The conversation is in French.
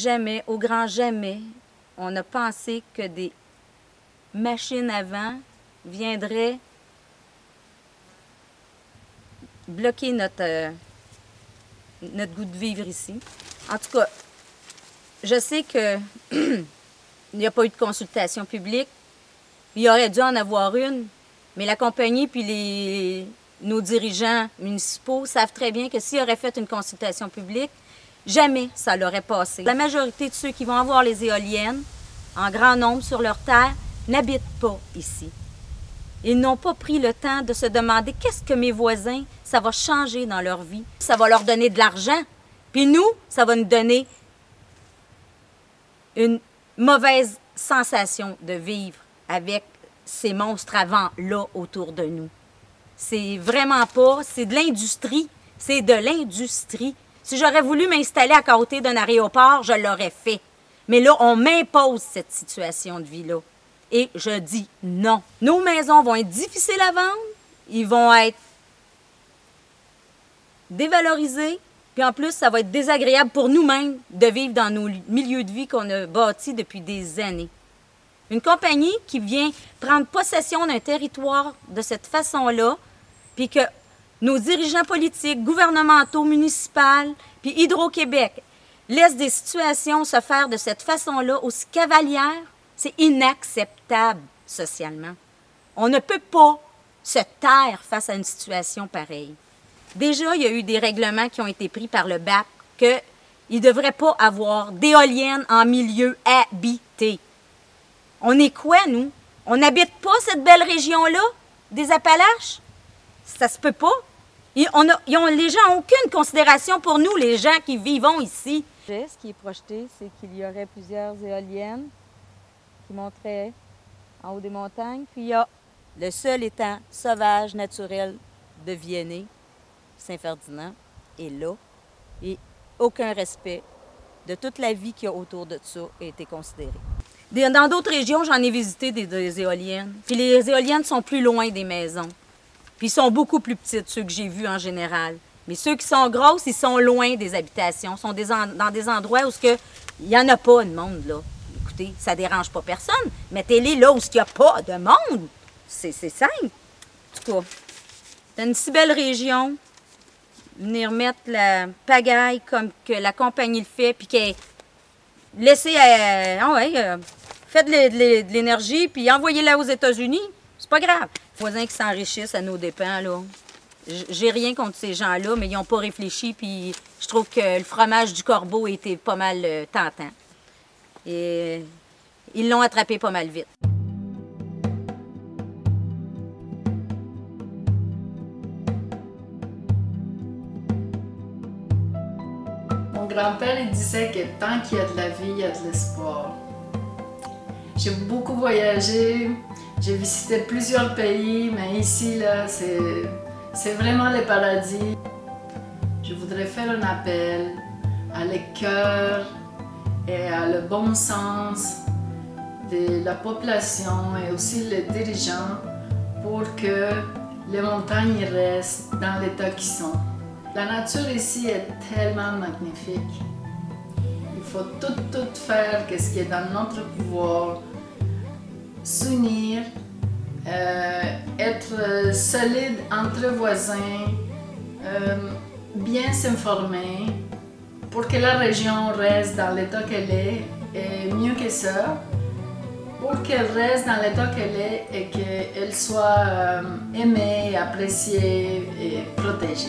Jamais, au grand jamais, on a pensé que des machines à vent viendraient bloquer notre goût de vivre ici. En tout cas, je sais qu'il n'y a pas eu de consultation publique. Il aurait dû en avoir une, mais la compagnie puis nos dirigeants municipaux savent très bien que s'ils auraient fait une consultation publique, jamais ça l'aurait passé. La majorité de ceux qui vont avoir les éoliennes, en grand nombre sur leur terre, n'habitent pas ici. Ils n'ont pas pris le temps de se demander qu'est-ce que mes voisins, ça va changer dans leur vie. Ça va leur donner de l'argent. Puis nous, ça va nous donner une mauvaise sensation de vivre avec ces monstres à vent-là autour de nous. C'est vraiment pas, c'est de l'industrie. C'est de l'industrie. Si j'aurais voulu m'installer à côté d'un aéroport, je l'aurais fait. Mais là, on m'impose cette situation de vie-là. Et je dis non. Nos maisons vont être difficiles à vendre, ils vont être dévalorisés, puis en plus, ça va être désagréable pour nous-mêmes de vivre dans nos milieux de vie qu'on a bâtis depuis des années. Une compagnie qui vient prendre possession d'un territoire de cette façon-là, puis que nos dirigeants politiques, gouvernementaux, municipaux, puis Hydro-Québec laissent des situations se faire de cette façon-là, aussi cavalière, c'est inacceptable socialement. On ne peut pas se taire face à une situation pareille. Déjà, il y a eu des règlements qui ont été pris par le BAP qu'il ne devrait pas avoir d'éoliennes en milieu habité. On est quoi, nous? On n'habite pas cette belle région-là, des Appalaches? Ça se peut pas. Les gens n'ont aucune considération pour nous, les gens qui vivons ici. Ce qui est projeté, c'est qu'il y aurait plusieurs éoliennes qui monteraient en haut des montagnes. Puis il y a le seul étang sauvage naturel de Viennet, Saint-Ferdinand, est là. Et aucun respect de toute la vie qu'il y a autour de ça a été considéré. Dans d'autres régions, j'en ai visité des éoliennes. Puis les éoliennes sont plus loin des maisons. Puis ils sont beaucoup plus petites, ceux que j'ai vus en général. Mais ceux qui sont grosses, ils sont loin des habitations. Ils sont dans des endroits où il n'y en a pas de monde, là. Écoutez, ça ne dérange pas personne. Mettez-les là où il n'y a pas de monde. C'est simple. En tout cas, c'est une si belle région. Venir mettre la pagaille comme que la compagnie le fait, puis qu'elle laissez, faites de l'énergie, puis envoyez-la aux États-Unis. C'est pas grave. Les voisins qui s'enrichissent à nos dépens, là. J'ai rien contre ces gens-là, mais ils n'ont pas réfléchi, puis je trouve que le fromage du corbeau était pas mal tentant. Et ils l'ont attrapé pas mal vite. Mon grand-père il disait que tant qu'il y a de la vie, il y a de l'espoir. J'ai beaucoup voyagé, j'ai visité plusieurs pays, mais ici, là, c'est vraiment le paradis. Je voudrais faire un appel à le cœur et à le bon sens de la population et aussi les dirigeants pour que les montagnes restent dans l'état qu'ils sont. La nature ici est tellement magnifique. Il faut tout faire ce qui est dans notre pouvoir. S'unir, être solide entre voisins, bien s'informer pour que la région reste dans l'état qu'elle est et mieux que ça, pour qu'elle reste dans l'état qu'elle est et qu'elle soit aimée, appréciée et protégée.